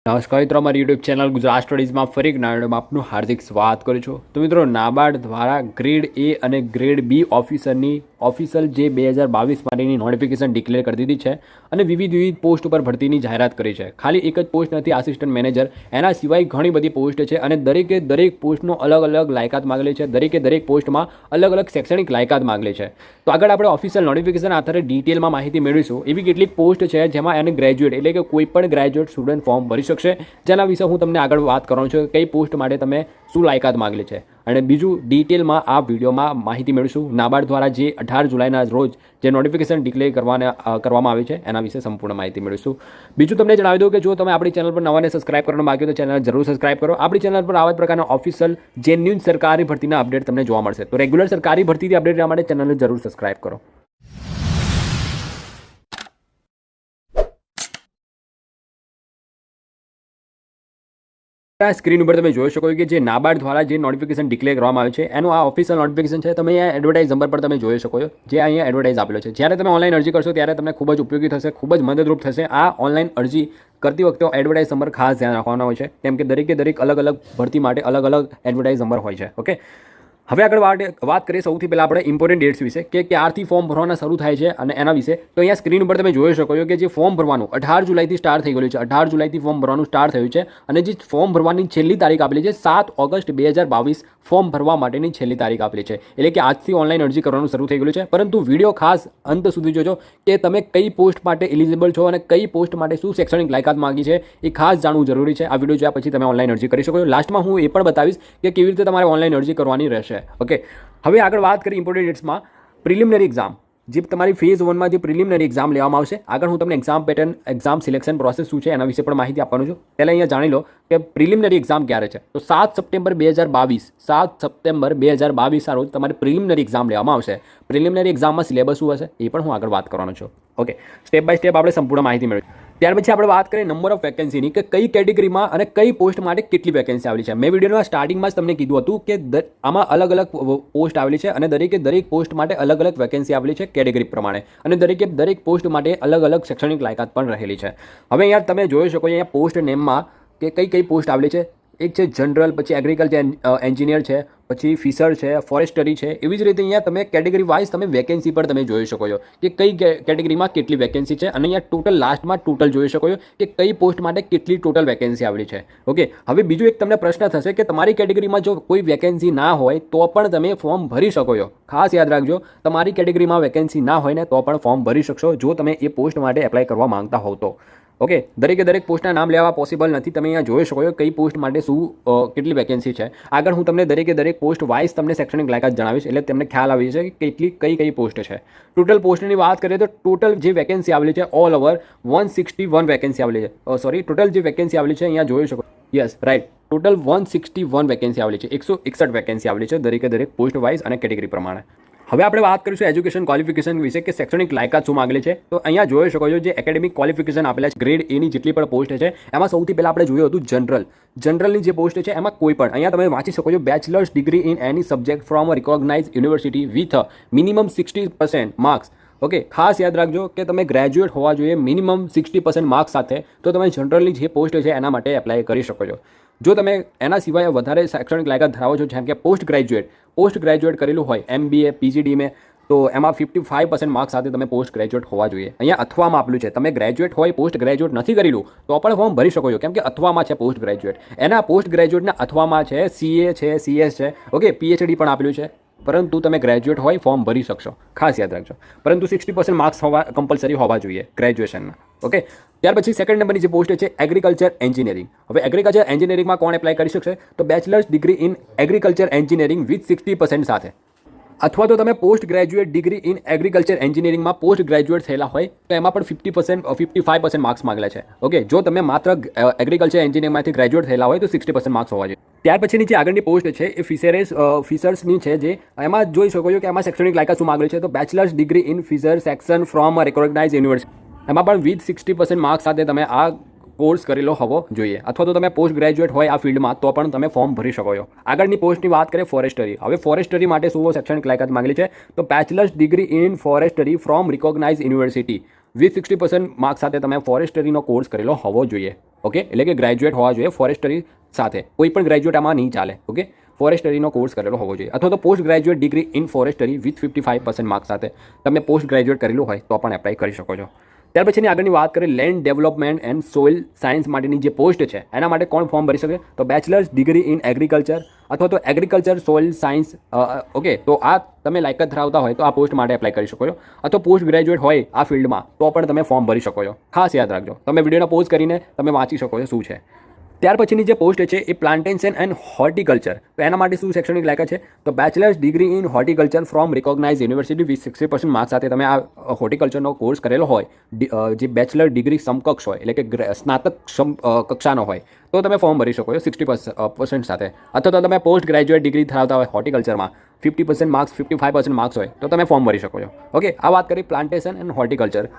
નમસ્કાર મિત્રો, અમારી યુટ્યુબ ચેનલ ગુજરાત સ્ટડીઝમાં ફરી એક નવા વિડીયોમાં આપનું હાર્દિક સ્વાગત કરું છું. તો મિત્રો, નાબાર્ડ દ્વારા ગ્રેડ એ અને ગ્રેડ બી ઓફિસરની ઓફિશિયલ જે 2022 માટેની નોટિફિકેશન ડિક્લેર કરી દીધી છે અને વિવિધ પોસ્ટ ઉપર ભરતીની જાહેરાત કરી છે. ખાલી એક જ પોસ્ટ નથી, આસિસ્ટન્ટ મેનેજર, એના સિવાય ઘણી બધી પોસ્ટ છે અને દરેક પોસ્ટનો અલગ અલગ લાયકાત માગેલી છે. દરેક પોસ્ટમાં અલગ અલગ શૈક્ષણિક લાયકાત માગેલી છે. તો આગળ આપણે ઓફિશિયલ નોટિફિકેશન આધારે ડિટેલમાં માહિતી મેળવીશું. એવી કેટલીક પોસ્ટ છે જેમાં એને ગ્રેજ્યુએટ એટલે કે કોઈ પણ ગ્રેજ્યુએટ સ્ટુડન્ટ ફોર્મ ભરી શકશે, જેના વિશે હું તમને આગળ વાત કરવાનો છું. કઈ પોસ્ટ માટે તમે શું લાયકાત માગેલી છે અને બીજું ડિટેલમાં આ વિડીયોમાં માહિતી મેળવીશું. નાબાર્ડ દ્વારા જે 18 જુલાઈના રોજ જે નોટિફિકેશન ડિક્લેર કરવામાં આવી છે એના વિશે સંપૂર્ણ માહિતી મેળવીશું. બીજું તમને જણાવી દઉં કે જો તમે આપણી ચેનલ પર નવાને સબસ્ક્રાઇબ કરવાનું બાકી હોય તો ચેનલ જરૂર સબસ્ક્રાઇબ કરો. આપણી ચેનલ પર આવા જ પ્રકારના ઓફિશિયલ જેન્યુઇન સરકારી ભરતીના અપડેટ તમને જોવા મળશે. તો રેગ્યુલર સરકારી ભરતીથી અપડેટ લેવા માટે ચેનલને જરૂર સબસ્ક્રાઇબ કરો. આ સ્ક્રીન ઉપર તમે જોઈ શકો કે જે નાબાર્ડ દ્વારા જે નોટિફિકેશન ડિક્લેર કરવામાં આવે છે એનું આ ઓફિશિયલ નોટિફિકેશન છે. તમે અહીંયા એડવર્ટાઇઝ નંબર પર તમે જોઈ શકો છો, જે અહીંયા એડવર્ટાઇઝ આપેલો છે. જ્યારે તમે ઓનલાઈન અરજી કરશો ત્યારે તમને ખૂબ જ ઉપયોગી થશે, ખૂબ જ મદદરૂપ થશે. આ ઓનલાઈન અરજી કરતી વખતે એડવર્ટાઇઝ નંબર ખાસ ધ્યાન રાખવાનો હોય છે, કેમ કે દરેક અલગ અલગ ભરતી માટે અલગ અલગ એડવર્ટાઇઝ નંબર હોય છે. ઓકે, હવે આગળ વાત કરીએ સૌથી પહેલાં આપણે ઇમ્પોર્ટન્ટ ડેટ્સ વિશે કે ક્યારથી ફોર્મ ભરવાના શરૂ થાય છે અને એના વિશે. તો અહીંયા સ્ક્રીન ઉપર તમે જોઈ શકો છો કે જે ફોર્મ ભરવાનું 18 જુલાઈથી સ્ટાર્ટ થઈ ગયું છે. 18 જુલાઈથી ફોર્મ ભરવાનું સ્ટાર્ટ થયું છે અને જે ફોર્મ ભરવાની છેલ્લી તારીખ આપેલી છે 7 ઓગસ્ટ 2022 ફોર્મ ભરવા માટેની છેલ્લી તારીખ આપેલી છે. એટલે કે આજથી ઓનલાઈન અરજી કરવાનું શરૂ થઈ ગયું છે. પરંતુ વિડીયો ખાસ અંત સુધી જોજો કે તમે કઈ પોસ્ટ માટે એલિજિબલ છો અને કઈ પોસ્ટ માટે શું શૈક્ષણિક લાયકાત માંગી છે એ ખાસ જાણવું જરૂરી છે. આ વિડીયો જોયા પછી તમે ઓનલાઈન અરજી કરી શકો છો. લાસ્ટમાં હું એ પણ બતાવીશ કે કેવી રીતે તમારે ઓનલાઈન અરજી કરવાની રહેશે. ઓકે, હવે આગળ વાત કરીએ ઇમ્પોર્ટન્ટ ડેટ્સમાં. પ્રિલિમિનરી એક્ઝામ, જે તમારી ફેઝ 1માં જે પ્રિલિમિનરી એક્ઝામ લેવામાં આવશે. આગળ હું તમને exam pattern, exam selection process શું છે એના વિશે પણ માહિતી આપવાનું છું. પહેલાં અહીંયા જાણી લો કે પ્રિલિમિનરી એક્ઝામ ક્યારે છે. તો 7 સપ્ટેમ્બર 2022 ના રોજ તમારી પ્રિલિમિનરી એક્ઝામ લેવામાં આવશે. પ્રિલિમિનરી એક્ઝામમાં સિલેબસ શું હશે એ પણ હું આગળ વાત કરવાનો છું. ઓકે, સ્ટેપ બાય સ્ટેપ આપણે સંપૂર્ણ માહિતી મેળવીશું. ત્યાર પછી આપણે વાત કરીએ નંબર ઓફ વેકેન્સીની, કે કઈ કેટેગરીમાં અને કઈ પોસ્ટ માટે કેટલી વેકેન્સી આવેલી છે. મેં વિડીયોના સ્ટાર્ટિંગમાં જ તમને કીધું હતું કે આમાં અલગ અલગ પોસ્ટ આવેલી છે અને દરેક પોસ્ટ માટે અલગ અલગ વેકેન્સી આવેલી છે કેટેગરી પ્રમાણે, અને દરેક પોસ્ટ માટે અલગ અલગ શૈક્ષણિક લાયકાત પણ રહેલી છે. હવે અહીંયા તમે જોઈ શકો અહીંયા પોસ્ટ નેમમાં કે કઈ પોસ્ટ આવેલી છે. એક છે જનરલ, પછી એગ્રીકલ્ચર એન્જિનિયર છે, પછી ફિશર છે, ફોરેસ્ટરી છે. એવી જ રીતે અહીંયા તમે કેટેગરી વાઇઝ તમે વેકેન્સી પર તમે જોઈ શકો છો કે કઈ કેટેગરીમાં કેટલી વેકેન્સી છે, અને અહીંયા ટોટલ લાસ્ટમાં ટોટલ જોઈ શકો છો કે કઈ પોસ્ટ માટે કેટલી ટોટલ વેકેન્સી આવેલી છે. ઓકે, હવે બીજું એક તમને પ્રશ્ન થશે કે તમારી કેટેગરીમાં જો કોઈ વેકેન્સી ના હોય તો પણ તમે ફોર્મ ભરી શકો છો. ખાસ યાદ રાખજો, તમારી કેટેગરીમાં વેકેન્સી ના હોય ને તો પણ ફોર્મ ભરી શકશો જો તમે એ પોસ્ટ માટે એપ્લાય કરવા માંગતા હોવ તો. ઓકે, દરેક પોસ્ટના નામ લેવા પોસિબલ નથી. તમે અહીંયા જોઈ શકો છો કઈ પોસ્ટ માટે શું કેટલી વેકેન્સી છે. આગળ હું તમને દરેક પોસ્ટ વાઇઝ તમને શૈક્ષણિક લાયકાત જણાવીશ, એટલે તમને ખ્યાલ આવી છે કે કઈ પોસ્ટ છે. ટોટલ પોસ્ટની વાત કરીએ તો ટોટલ જે વેકેન્સી આવેલી છે ઓલ ઓવર 161 વેકેન્સી આવેલી છે. ટોટલ જે વેકેન્સી આવેલી છે અહીંયા જોઈ શકો. યસ, રાઈટ, ટોટલ 161 વેકેન્સી આવેલી છે. 161 વેકેન્સી આવેલી છે દરેક પોસ્ટ વાઇઝ અને કેટેગરી પ્રમાણે. હવે આપણે વાત કરીશું એજ્યુકેશન ક્વોલિફિકેશન વિશે કે શૈક્ષણિક લાયકાત શું માંગેલી છે. તો અહીંયા જોઈ શકો છો જે એકેડેમિક ક્વોલિફિકેશન આપેલા છે ગ્રેડ એની જેટલી પણ પોસ્ટ છે એમાં સૌથી પહેલાં આપણે જોયું હતું જનરલની જે પોસ્ટ છે એમાં કોઈ પણ અહીંયા તમે વાંચી શકો છો bachelors degree in any subject from a recognise university with minimum 60% marks. Okay, ખાસ યાદ રાખજો કે તમે ગ્રેજ્યુએટ હોવા જોઈએ મિનિમમ 60% માર્ક્સ સાથે, તો તમે જનરલની જે પોસ્ટ છે એના માટે એપ્લાય કરી શકો છો. જો તમે એના સિવાય વધારે શૈક્ષણિક લાયકાત ધરાવો છો, જેમ કે પોસ્ટ ગ્રેજ્યુએટ કરેલું હોય MBA PGD મેં, તો એમાં 55% માર્ક્સ સાથે તમે પોસ્ટ ગ્રેજ્યુએટ હોવા જોઈએ. અહીંયા અથવામાં આપેલું છે, તમે ગ્રેજ્યુએટ હોય પોસ્ટ ગ્રેજ્યુએટ નથી કરેલું તો પણ ફોર્મ ભરી શકો છો, કેમ કે અથવામાં છે પોસ્ટ ગ્રેજ્યુએટ. એના પોસ્ટ ગ્રેજ્યુએટના અથવામાં છે CA છે, CS છે, ઓકે, PhD પણ આપેલું છે. પરંતુ તમે ગ્રેજ્યુએટ હોય ફોર્મ ભરી શકશો, ખાસ યાદ રાખજો. પરંતુ 60% માર્ક્સ કમ્પલસરી હોવા જોઈએ ગ્રેજ્યુએશનના. ઓકે, ત્યાર પછી સેકન્ડ નંબરની જે પોસ્ટ છે એગ્રીકલ્ચર એન્જિનિયરિંગ. હવે એગ્રીકલ્ચર એન્જિનિયરિંગમાં કોણ એપ્લાય કરી શકશે? તો bachelors degree in agriculture engineering with 60% સાથે, અથવા તો તમે post graduate degree in agriculture એન્જિનિયરિંગમાં પોસ્ટ ગ્રેજ્યુએટ થયેલા હોય તો એમાં પણ 55% માર્ક્સ માંગેલા છે. ઓકે, જો તમે માત્ર એગ્રીકલ્ચર એન્જિનિયરિંગમાંથી ગ્રેજ્યુએટ થયેલા હોય તો 60% માર્ક્સ હોવા જોઈએ. ત્યાર પછીની જે આગળની પોસ્ટ છે એ ફિશર્સની છે, જે એમાં જોઈ શકો છો કે એમાં શૈક્ષણિક લાયકાત શું માંગેલી છે. તો bachelors degree in fisher section from a recognise university, એમાં પણ વિથ 60% માર્ક્સ સાથે તમે આ કોર્સ કરેલો હોવો જોઈએ, અથવા તો તમે પોસ્ટ ગ્રેજ્યુએટ હોય આ ફિલ્ડમાં તો પણ તમે ફોર્મ ભરી શકો છો. આગળની પોસ્ટની વાત કરીએ ફોરેસ્ટરી. હવે ફોરેસ્ટરી માટે શું શૈક્ષણિક લાયકાત માંગેલી છે? તો bachelors degree in forestry from recognise university with 60% marks સાથે તમે ફોરેસ્ટરીનો કોર્સ કરેલો હોવો જોઈએ. ઓકે, એટલે કે ગ્રેજ્યુએટ હોવા જોઈએ ફોરેસ્ટરી સાથે. કોઈ પણ ગ્રેજ્યુએટ આમાં નહીં ચાલે. ઓકે, ફોરેસ્ટરીનો કોર્સ કરેલો હોવો જોઈએ, અથવા તો post graduate degree in forestry with 55% marks સાથે તમે પોસ્ટ ગ્રેજ્યુએટ કરેલું હોય તો પણ એપ્લાય કરી શકો છો. ત્યાર પછીની આગળની વાત કરીએ land development and soil science માટેની જે પોસ્ટ છે એના માટે કોણ ફોર્મ ભરી શકે? તો બેચલર્સ ડિગ્રી ઇન એગ્રીકલ્ચર અથવા તો એગ્રીકલ્ચર સોઇલ સાયન્સ. ઓકે, તો આ તમે લાયકાત ધરાવતા હોય તો આ પોસ્ટ માટે એપ્લાય કરી શકો છો, અથવા પોસ્ટ ગ્રેજ્યુએટ હોય આ ફિલ્ડમાં તો પણ તમે ફોર્મ ભરી શકો છો. ખાસ યાદ રાખજો, તમે વિડીયોને પોઝ કરીને તમે વાંચી શકો છો શું છે. ત્યાર પછીની જે પોસ્ટ છે એ પ્લાન્ટેશન એન્ડ હોર્ટિકલ્ચર. તો એના માટે શું શૈક્ષણિક લાયકાત છે? તો bachelors degree in horticulture from recognise university with 60% marks સાથે તમે આ હોર્ટિકલ્ચરનો કોર્સ કરેલો હોય, જે બેચલર ડિગ્રી સમકક્ષ હોય એટલે કે સ્નાતક કક્ષાનો હોય તો તમે ફોર્મ ભરી શકો છો 60% સાથે. અથવા તો તમે પોસ્ટ ગ્રેજ્યુએટ ડિગ્રી ધરાવતા હોય હોર્ટિકલ્ચરમાં 50% માર્ક્સ 55% માર્ક્સ હોય તો તમે ફોર્મ ભરી શકો છો. ઓકે, આ વાત કરી પ્લાન્ટેશન એન્ડ હોર્ટિકલ્ચર.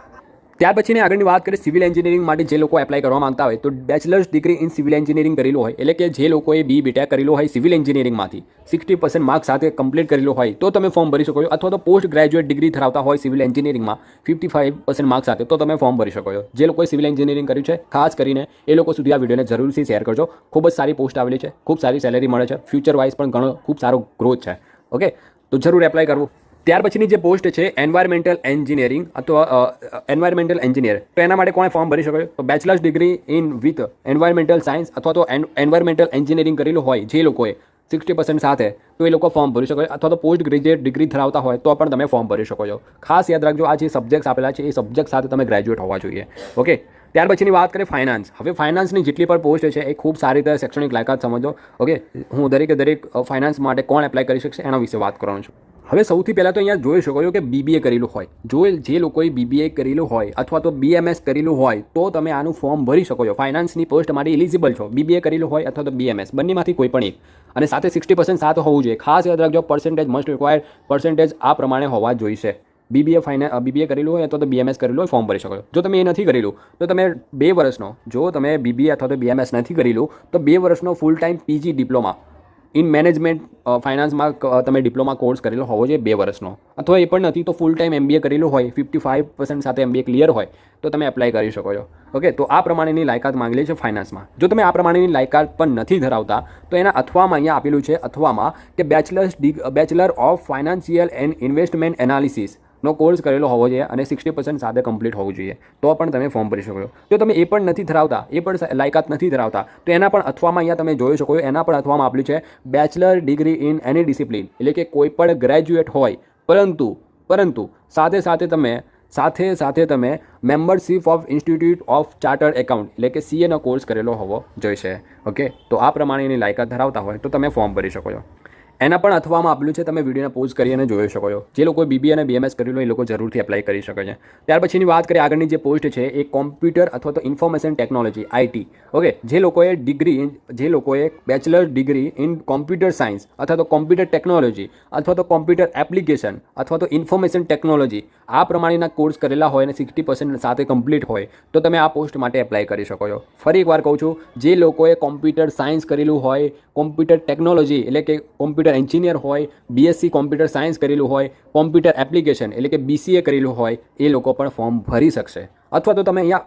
ત્યાર પછીની આગળની વાત કરીએ સિવિલ એન્જિનિયરિંગ માટે જે લોકો એપ્લાય કરવા માંગતા હોય તો bachelors degree in civil engineering કરેલું હોય એટલે કે જે લોકોએ BTech કરેલું હોય સિવિલ એન્જિનિયરિંગમાંથી 60% માર્ક્સ સાથે કમ્પ્લીટ કરેલું હોય તો તમે ફોર્મ ભરી શકો છો, અથવા તો પોસ્ટ ગ્રેજ્યુએટ ડિગ્રી ધરાવતા હોય સિવિલ એન્જિનિયરિંગમાં 55% માર્ક્સ સાથે તો તમે ફોર્મ ભરી શકો છો. જે લોકોએ સિવિલ એન્જિનિયરિંગ કર્યું છે ખાસ કરીને એ લોકો સુધી આ વિડીયોને જરૂરથી શેર કરજો. ખૂબ જ સારી પોસ્ટ આવેલી છે, ખૂબ સારી સેલેરી મળે છે, ફ્યુચર વાઇઝ પણ ઘણો ખૂબ સારો ગ્રોથ છે. ઓકે, તો જરૂર એપ્લાય કરવું. ત્યાર પછીની જે પોસ્ટ છે એન્વાયરમેન્ટલ એન્જિનિયરિંગ અથવા એન્વાયરમેન્ટલ એન્જિનિયર, તો એના માટે કોણ ફોર્મ ભરી શકે? તો bachelors degree in with environmental science અથવા તો એન્વાયરમેન્ટલ એન્જિનિયરિંગ કરેલું હોય જે લોકોએ 60% સાથે તો એ લોકો ફોર્મ ભરી શકે, અથવા તો પોસ્ટ ગ્રેજ્યુએટ ડિગ્રી ધરાવતા હોય તો પણ તમે ફોર્મ ભરી શકો છો. ખાસ યાદ રાખજો, આ જે સબ્જેક્ટ્સ આપેલા છે એ સબ્જેક્ટ સાથે તમે ગ્રેજ્યુએટ હોવા જોઈએ. ઓકે, ત્યાર પછીની વાત કરીએ ફાઇનાન્સ. હવે ફાઇનાન્સની જેટલી પણ પોસ્ટ છે એ ખૂબ સારી રીતે શૈક્ષણિક લાયકાત સમજો. ઓકે, હું દરેક ફાઇનાન્સ માટે કોણ એપ્લાય કરી શકશે એના વિશે વાત કરવાનું છું. હવે સૌથી પહેલાં તો અહીંયા જોઈ શકો છો કે BBA કરેલું હોય, જે લોકોએ BBA કરેલું હોય અથવા તો BMS કરેલું હોય તો તમે આનું ફોર્મ ભરી શકો છો. ફાઇનાન્સની પોસ્ટ માટે એલિજિબલ છો, BBA કરેલું હોય અથવા તો BMS બંનેમાંથી કોઈ પણ એક, અને સાથે 60% સાથે હોવું જોઈએ. ખાસ યાદ રાખજો, પર્સન્ટેજ મસ્ટ રિક્વાયર્ડ પર્સન્ટેજ આ પ્રમાણે હોવા જોઈશે. BBA કરેલું હોય અથવા તો BMS કરેલું હોય ફોર્મ ભરી શકો છો. જો તમે એ નથી કરેલું તો તમે 2 વર્ષનો, જો તમે BBA અથવા તો BMS નથી કરેલું તો 2 વર્ષનો full time PG diploma in management ફાઇનાન્સમાં તમે ડિપ્લોમા કોર્સ કરેલો હોવો જોઈએ 2 વર્ષનો, અથવા એ પણ નથી તો ફૂલ ટાઈમ MBA કરેલું હોય 55% સાથે MBA ક્લિયર હોય તો તમે એપ્લાય કરી શકો છો. ઓકે, તો આ પ્રમાણેની લાયકાત માંગેલી છે ફાઇનાન્સમાં. જો તમે આ પ્રમાણેની લાયકાત પણ નથી ધરાવતા તો એના અથવામાં અહીંયા આપેલું છે અથવામાં કે bachelor of financial and investment analysis નો કોર્સ કરેલો હોવો જોઈએ અને 60% સાથે કમ્પ્લીટ હોવું જોઈએ તો પણ તમે ફોર્મ ભરી શકો છો. જો તમે એ પણ નથી ધરાવતા, એ પણ લાયકાત નથી ધરાવતા તો એના પણ અથવામાં અહીંયા તમે જોઈ શકો છો, એના પણ અથવામાં આપેલું છે bachelor degree in any discipline, એટલે કે કોઈ પણ ગ્રેજ્યુએટ હોય પરંતુ સાથે સાથે તમે membership of institute of chartered account એટલે કે CA નો કોર્સ કરેલો હોવો જોઈશે. ઓકે, તો આ પ્રમાણેની લાયકાત ધરાવતા હોય તો તમે ફોર્મ ભરી શકો છો. એના પણ અથવામાં આપેલું છે, તમે વિડીયોને પોઝ કરીને જોઈ શકો છો. જે લોકોએ BBA અને BMS કરેલું એ લોકો જરૂરથી એપ્લાય કરી શકે છે. ત્યાર પછીની વાત કરીએ આગળની જે પોસ્ટ છે એ કોમ્પ્યુટર અથવા તો ઇન્ફોર્મેશન ટેકનોલોજી IT. ઓકે, જે લોકોએ bachelor degree in computer science અથવા તો કોમ્પ્યુટર ટેકનોલોજી અથવા તો કોમ્પ્યુટર એપ્લિકેશન અથવા તો ઇન્ફોર્મેશન ટેકનોલોજી આ પ્રમાણેના કોર્સ કરેલા હોય અને 60% સાથે કમ્પ્લીટ હોય તો તમે આ પોસ્ટ માટે એપ્લાય કરી શકો છો. ફરી એકવાર કહું છું, જે લોકોએ કોમ્પ્યુટર સાયન્સ કરેલું હોય, કોમ્પ્યુટર ટેકનોલોજી એટલે કે કોમ્પ્યુટર એન્જિનિયર હોય, BSc કોમ્પ્યુટર સાયન્સ કરેલું હોય, કોમ્પ્યુટર એપ્લિકેશન એટલે કે BCA કરેલું હોય એ લોકો પણ ફોર્મ ભરી શકશે. અથવા તો તમે અહીંયા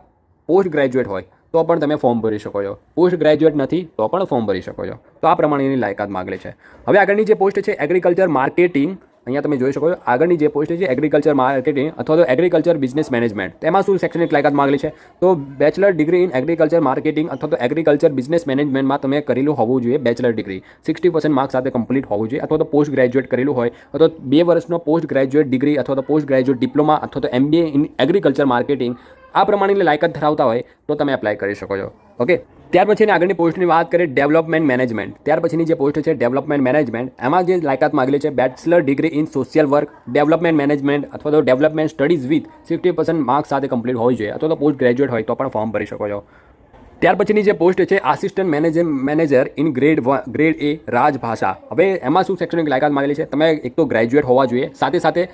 પોસ્ટ ગ્રેજ્યુએટ હોય તો પણ તમે ફોર્મ ભરી શકો છો, પોસ્ટ ગ્રેજ્યુએટ નથી તો પણ ફોર્મ ભરી શકો છો. તો આ પ્રમાણેની લાયકાત માંગેલી છે. હવે આગળની જે પોસ્ટ છે એગ્રીકલ્ચર માર્કેટિંગ, અહીંયા તમે જોઈ શકો છો આગળની જે પોસ્ટ છે એગ્રીકલ્ચર માર્કેટિંગ અથવા તો એગ્રીકલ્ચર બિઝનેસ મેનેજમેન્ટ. તેમાં શું શૈક્ષણિક લાયકાત માંગેલી છે? તો bachelor degree in agriculture marketing અથવા તો એગ્રીકલ્ચર બિઝનેસ મેનેજમેન્ટમાં તમે કરેલું હોવું જોઈએ બેચલર ડિગ્રી, 60% માર્ક્સ સાથે કમ્પ્લીટ હોવું જોઈએ, અથવા તો પોસ્ટ ગ્રેજ્યુએટ કરેલું હોય અથવા તો 2 વર્ષનો પોસ્ટ ગ્રેજ્યુએટ ડિગ્રી અથવા તો પોસ્ટ ગ્રેજ્યુએટ ડિપ્લોમા અથવા તો MBA ઇન એગ્રીકલ્ચર માર્કેટિંગ આ પ્રમાણેની લાયકાત ધરાવતા હોય તો તમે એપ્લાય કરી શકો છો. ઓકે, ત્યાર પછીની આગળની પોસ્ટની વાત કરીએ ડેવલપમેન્ટ મેનેજમેન્ટ. ત્યાર પછીની જે પોસ્ટ છે ડેવલપમેન્ટ મેનેજમેન્ટ, એમાં જે લાયકાત માંગેલી છે bachelor degree in social work, development management અથવા તો ડેવલપમેન્ટ સ્ટડીઝ વિથ 60% માર્ક્સ સાથે કમ્પ્લીટ હોવી જોઈએ, અથવા તો પોસ્ટ ગ્રેજ્યુએટ હોય તો પણ ફોર્મ ભરી શકો છો. ત્યાર પછીની જે પોસ્ટ છે assistant manager in grade A રાજભાષા. હવે એમાં શું શૈક્ષણિક લાયકાત માંગેલી છે? તમે એક તો ગ્રેજ્યુએટ હોવા જોઈએ, સાથે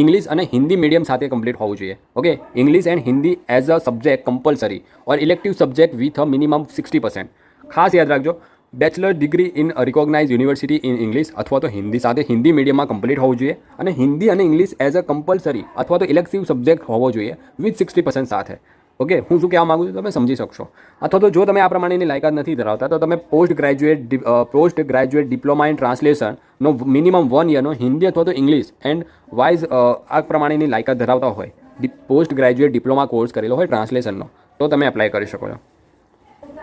ઇંગ્લિશ અને હિન્દી મીડિયમ સાથે કમ્પ્લીટ હોવું જોઈએ. Okay, English and Hindi as a subject compulsory or elective subject with a minimum 60%. ખાસ યાદ રાખજો, bachelor degree in recognise university in English અથવા તો હિન્દી સાથે હિન્દી મીડિયમમાં કમ્પ્લીટ હોવું જોઈએ અને હિન્દી અને ઇંગ્લિશ એઝ અ કમ્પલસરી અથવા તો ઇલેક્ટિવ સબ્જેક્ટ હોવો જોઈએ વિથ 60% સાથે. ઓકે, હું શું કહેવા માગું છું તમે સમજી શકશો. અથવા તો જો તમે આ પ્રમાણેની લાયકાત નથી ધરાવતા તો તમે પોસ્ટ ગ્રેજ્યુએટ ડિપ્લોમા ઇન ટ્રાન્સલેશનનો મિનિમમ 1 યરનો હિન્દી અથવા તો ઇંગ્લિશ એન્ડ વાઇઝ આ પ્રમાણેની લાયકાત ધરાવતા હોય, પોસ્ટ ગ્રેજ્યુએટ ડિપ્લોમા કોર્સ કરેલો હોય ટ્રાન્સલેશનનો, તો તમે એપ્લાય કરી શકો છો.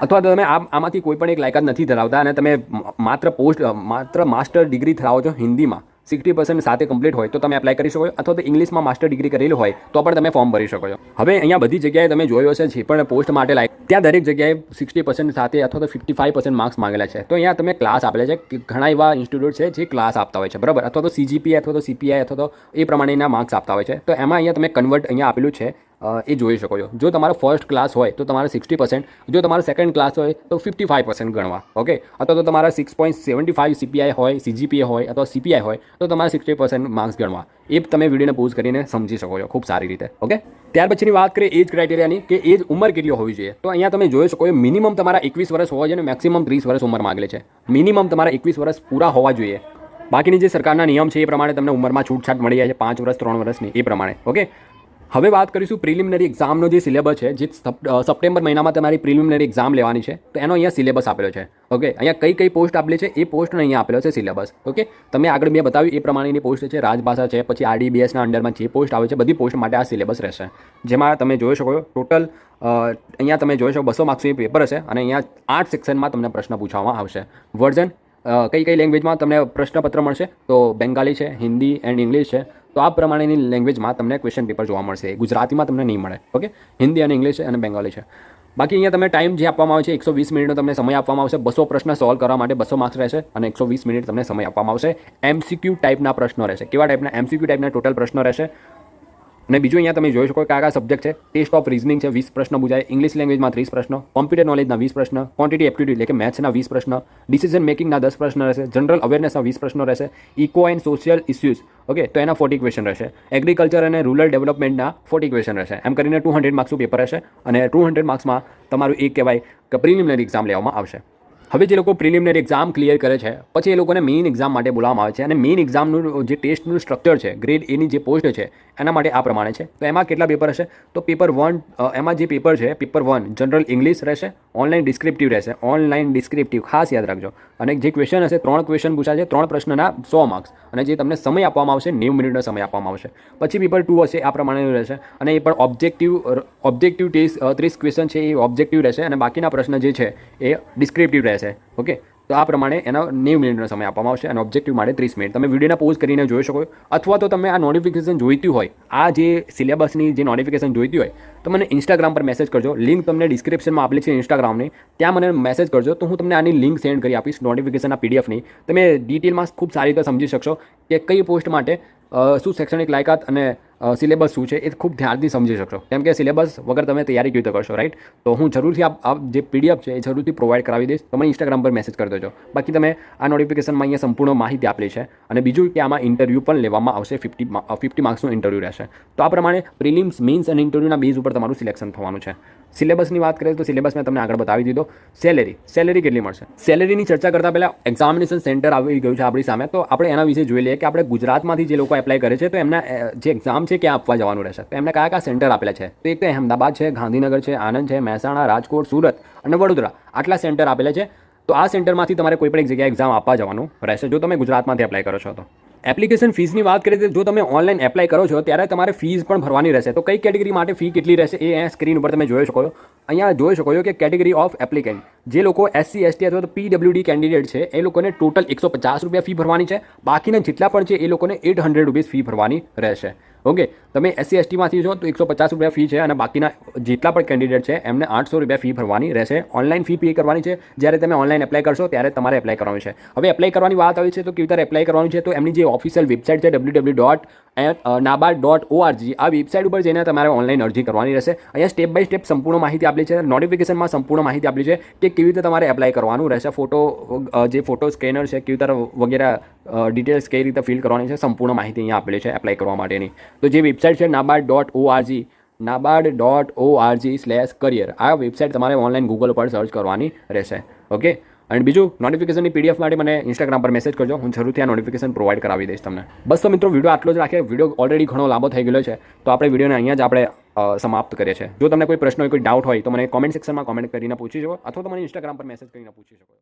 અથવા તો તમે આમાંથી કોઈ પણ એક લાયકાત નથી ધરાવતા અને તમે માત્ર માસ્ટર ડિગ્રી ધરાવો છો હિન્દીમાં 60% સાથે કમ્પ્લીટ હોય તો તમે એપ્લાય કરી શકો છો. અથવા તો ઇંગ્લિશમાં માસ્ટર ડિગ્રી કરેલું હોય તો પણ તમે ફોર્મ ભરી શકો છો. હવે અહીંયા બધી જગ્યાએ તમે જોયો હશે જે પણ પોસ્ટ માટે ત્યાં દરેક જગ્યાએ 60% સાથે અથવા તો 55% માર્ક્સ માંગેલા છે. તો અહીંયા તમે ક્લાસ આપેલા છે, ઘણા એવા ઇન્સ્ટિટ્યૂટ છે જે ક્લાસ આપતા હોય છે, બરાબર, અથવા તો CGPA અથવા તો CPI અથવા તો એ પ્રમાણેના માર્ક્સ આપતા હોય છે. તો એમાં અહીંયા તમે કન્વર્ટ અહીંયા આપેલું છે એ જોઈ શકો છો. જો તમારો ફર્સ્ટ ક્લાસ હોય તો તમારે 60%, જો તમારો સેકન્ડ ક્લાસ હોય તો 55% ગણવા. ઓકે, અથવા તો તમારા 6.75 CPI હોય, CGPA હોય અથવા CPI હોય તો તમારે 60% માર્ક્સ ગણવા. એ તમે વિડીયોને પોઝ કરીને સમજી શકો છો ખૂબ સારી રીતે. ઓકે, ત્યાર પછીની વાત કરીએ એજ ક્રાઇટેરિયાની કે એજ ઉંમર કેટલી હોવી જોઈએ. તો અહીંયા તમે જોઈ શકો છો મિનિમમ તમારા 21 વર્ષ હોવા જોઈએ અને મેક્સિમમ 30 વર્ષ ઉંમર માંગેલી છે. મિનિમમ તમારા 21 વર્ષ પૂરા હોવા જોઈએ. બાકીની જે સરકારના નિયમ છે એ પ્રમાણે તમને ઉંમરમાં છૂટછાટ મળી જાય છે 5 વર્ષ 3 વર્ષની એ પ્રમાણે. ઓકે, હવે વાત કરીશું પ્રિલિમિનરી એક્ઝામનો જે સિલેબસ છે, જે સપ્ટેમ્બર મહિનામાં તમારી પ્રિલિમિનરી એક્ઝામ લેવાની છે, તો એનો અહીંયા સિલેબસ આપેલો છે. ઓકે, અહીંયા કઈ પોસ્ટ આપેલી છે એ પોસ્ટનો અહીંયા આપેલો છે સિલેબસ. ઓકે, તમે આગળ મેં બતાવ્યું એ પ્રમાણેની પોસ્ટ છે, રાજભાષા છે, પછી RDBSના અંડરમાં જે પોસ્ટ આવે છે બધી પોસ્ટ માટે આ સિલેબસ રહેશે. જેમાં તમે જોઈ શકો ટોટલ અહીંયા તમે જોઈ શકો 200 માર્ક્સની પેપર હશે અને અહીંયા 8 સેક્શનમાં તમને પ્રશ્ન પૂછવામાં આવશે. વર્ઝન કઈ લેંગ્વેજમાં તમને પ્રશ્નપત્ર મળશે તો બેંગાલી છે, હિન્દી એન્ડ ઇંગ્લિશ છે. તો આ પ્રમાણેની લેંગ્વેજમાં તમને ક્વેશ્ચન પેપર જોવા મળશે. ગુજરાતીમાં તમને નહીં મળે. ઓકે, હિન્દી અને ઇંગ્લિશ અને બેંગાલી છે. બાકી અહીંયા તમે ટાઈમ જે આપવામાં આવે છે 120 મિનિટનો તમને સમય આપવામાં આવશે. 200 પ્રશ્ન સોલ્વ કરવા માટે 200 માર્ક્સ રહેશે અને 120 મિનિટ તમને સમય આપવામાં આવશે. MCQ ટાઈપના પ્રશ્નો રહેશે. કેવા ટાઈપના? MCQ ટાઈપના ટોટલ પ્રશ્નો રહેશે. અને બીજું અહીંયા તમે જોઈ શકો કયા સબ્જેક્ટ છે. ટેસ્ટ ઓફ રીઝનિંગ છે, 20 પ્રશ્ન પૂછાય. ઇંગ્લિશ લેંગ્વેજમાં 30 પ્રશ્નો, કોમ્પ્યુટર નોલેજના 20 પ્રશ્ન, ક્વોન્ટિટી એપ્ટિટ્યૂડ એટલે કે મેથ્સના 20 પ્રશ્ન, ડિસિઝન મેકિંગના 10 પ્રશ્ન રહેશે, જનરલ અવેરનેસના 20 પ્રશ્નો રહેશે, eco and social issues okay તો એના 40 ક્વેશ્ચન રહેશે, એગ્રીકલ્ચર અને રૂરલ ડેવલપમેન્ટના 40 ક્વેશ્ચન રહેશે. એમ કરીને 200 માર્ક્સનું પેપર રહેશે અને 200 માર્ક્સમાં તમારું એક કહેવાય કે પ્રિલિમિનરી એક્ઝામ લેવામાં આવશે. હવે જે લોકો પ્રિલિમિનરી એક્ઝામ ક્લિયર કરે છે પછી એ લોકોને મેઇન એક્ઝામ માટે બોલાવવામાં આવે છે અને મેઇન એક્ઝામનું જે ટેસ્ટનું સ્ટ્રક્ચર છે, ગ્રેડ એની જે પોસ્ટ છે એના માટે આ પ્રમાણે છે. તો એમાં કેટલા પેપર હશે? તો પેપર 1 એમાં જે પેપર છે પેપર 1 જનરલ ઇંગ્લિશ રહેશે, ઓનલાઈન ડિસ્ક્રિપ્ટિવ રહેશે, ઓનલાઈન ડિસ્ક્રિપ્ટિવ ખાસ યાદ રાખજો. અને જે ક્વેશ્ચન હશે 3 ક્વેશ્ચન પૂછાશે, 3 પ્રશ્નના 100 માર્ક્સ અને જે તમને સમય આપવામાં આવશે 90 મિનિટનો સમય આપવામાં આવશે. પછી પેપર 2 હશે આ પ્રમાણેનું રહેશે અને એ પણ ઓબ્જેક્ટિવ ટેસ્ટ 30 ક્વેશ્ચન છે એ ઓબ્જેક્ટિવ રહેશે અને બાકીના પ્રશ્ન જે છે એ ડિસ્ક્રિપ્ટિવ રહેશે. ઓકે, તો આ પ્રમાણે એનો 90 મિનિટનો સમય આપવામાં આવશે અને ઓબ્જેક્ટિવ માટે 30 મિનિટ. તમે વિડીયોના પોઝ કરીને જોઈ શકો અથવા તો તમે આ નોટિફિકેશન જોઈતી હોય, આ જે સિલેબસની જે નોટિફિકેશન જોઈતી હોય તો મને ઇન્સ્ટાગ્રામ પર મેસેજ કરજો. લિંક તમને ડિસ્ક્રિપ્શનમાં આપેલી છે ઇન્સ્ટાગ્રામની, ત્યાં મને મેસેજ કરજો તો હું તમને આની લિંક સેન્ડ કરી આપીશ નોટિફિકેશનના PDFની. તમે ડિટેલમાં ખૂબ સારી રીતે સમજી શકશો કે કઈ પોસ્ટ માટે શું શૈક્ષણિક લાયકાત અને સિલેબસ શું છે એ ખૂબ ધ્યાનથી સમજી શકશો. કેમ કે સિલેબસ વગર તમે તૈયારી કેવી રીતે કરશો, રાઈટ? તો હું જરૂરથી આ જે PDF છે એ જરૂરથી પ્રોવાઈડ કરાવી દઈશ. તમે ઇન્સ્ટાગ્રામ પર મેસેજ કરી દેજો. બાકી તમે આ નોટિફિકેશનમાં અહીંયા સંપૂર્ણ માહિતી આપેલી છે અને બીજું કે આમાં ઇન્ટરવ્યૂ પણ લેવામાં આવશે. 50 માર્ક્સનું ઇન્ટરવ્યૂ રહેશે. તો આ પ્રમાણે પ્રિલિમ્સ, મેઇન્સ અને ઇન્ટરવ્યૂના બેઝ ઉપર તમારું સિલેક્શન થવાનું છે. સિલેબસની વાત કરીએ તો સિલેબસ મેં તમને આગળ બતાવી દીધો. સેલેરી કેટલી મળશે? સેલેરીની ચર્ચા કરતાં પહેલાં એક્ઝામિનેશન સેન્ટર આવી ગયું છે આપણી સામે, તો આપણે એના વિશે જોઈ લઈએ કે આપણે ગુજરાતમાંથી જે લોકો એપ્લાય કરે છે તો એમના જે એક્ઝામ છે ક્યાં આપવા જવાનું રહેશે. તો એમને કયા સેન્ટર આપેલા છે? તો એક તો અહેમદાબાદ છે, ગાંધીનગર છે, આણંદ છે, મહેસાણા, રાજકોટ, સુરત અને વડોદરા, આટલા સેન્ટર આપેલા છે. તો આ સેન્ટરમાંથી તમારે કોઈ પણ એક જગ્યાએ એક્ઝામ આપવા જવાનું રહેશે જો તમે ગુજરાતમાંથી એપ્લાય કરો છો તો. એપ્લિકેશન ફીસની વાત કરીએ તો જો તમે ઓનલાઈન એપ્લાય કરો છો ત્યારે તમારે ફીસ પણ ભરવાની રહેશે. તો કઈ કેટેગરી માટે ફી કેટલી રહેશે એ અહીંયા સ્ક્રીન ઉપર તમે જોઈ શકો છો. અહીંયા જોઈ શકો છો કે કેટેગરી ઓફ એપ્લિકેન્ટ, જે લોકો SC ST અથવા તો PWD કેન્ડિડેટ છે એ લોકોને ટોટલ 150 રૂપિયા ફી ભરવાની છે. બાકીના જેટલા પણ છે એ લોકોને 800 રૂપીસ ફી ભરવાની રહેશે. ઓકે, તમે SC ST માંથી છો તો 150 રૂપિયા ફી છે અને બાકીના જેટલા પણ કેન્ડિડેટ છે એમને 800 રૂપિયા ફી ભરવાની રહેશે. ઓનલાઈન ફી પે કરવાની છે. જ્યારે તમે ઓનલાઈન એપ્લાય કરશો ત્યારે તમારે એપ્લાય કરવાનું છે. હવે એપ્લાય કરવાની વાત આવી છે તો કેવી રીતે એપ્લાય કરવાનું છે? તો એમની જે ઓફિશિયલ વેબસાઇટ છે www.nabard.org, આ વેબસાઇટ ઉપર જઈને તમારે ઓનલાઈન અરજી કરવાની રહેશે. અહીંયા સ્ટેપ બાય સ્ટેપ સંપૂર્ણ માહિતી આપેલી છે. નોટિફિકેશનમાં સંપૂર્ણ માહિતી આપેલી છે કે કેવી રીતે તમારે એપ્લાય કરવાનું રહેશે. જે ફોટો સ્કેનર છે કેવી રીતે વગેરે ડિટેલ્સ કઈ રીતે ફિલ કરવાની છે, સંપૂર્ણ માહિતી અહીંયા આપેલી છે એપ્લાય કરવા માટેની. તો જે વેબસાઇટ છે nabard.org/career, આ વેબસાઇટ તમારે ઓનલાઈન ગૂગલ પર સર્ચ કરવાની રહેશે. ઓકે, અને બીજું નોટિફિકેશનની પીડીએફ માટે મને ઇન્સ્ટાગ્રામ પર મેસેજ કરજો, હું જરૂરથી આ નોટિફિકેશન પ્રોવાઈડ કરાવી દઈશ તમને. બસ તો મિત્રો વિડીયો આટલો જ રાખીએ. વિડીયો ઓલરેડી ઘણો લાંબો થઈ ગયો છે, તો આપણે વિડીયોને અહીંયા જ આપણે સમાપ્ત કરીએ છીએ. જો તમને કોઈ પ્રશ્ન હોય, કોઈ ડાઉટ હોય તો મને કોમેન્ટ સેક્શનમાં કોમેન્ટ કરીને પૂછી શકો, અથવા તો મને ઇન્સ્ટાગ્રામ પર મેસેજ કરીને પૂછી શકો.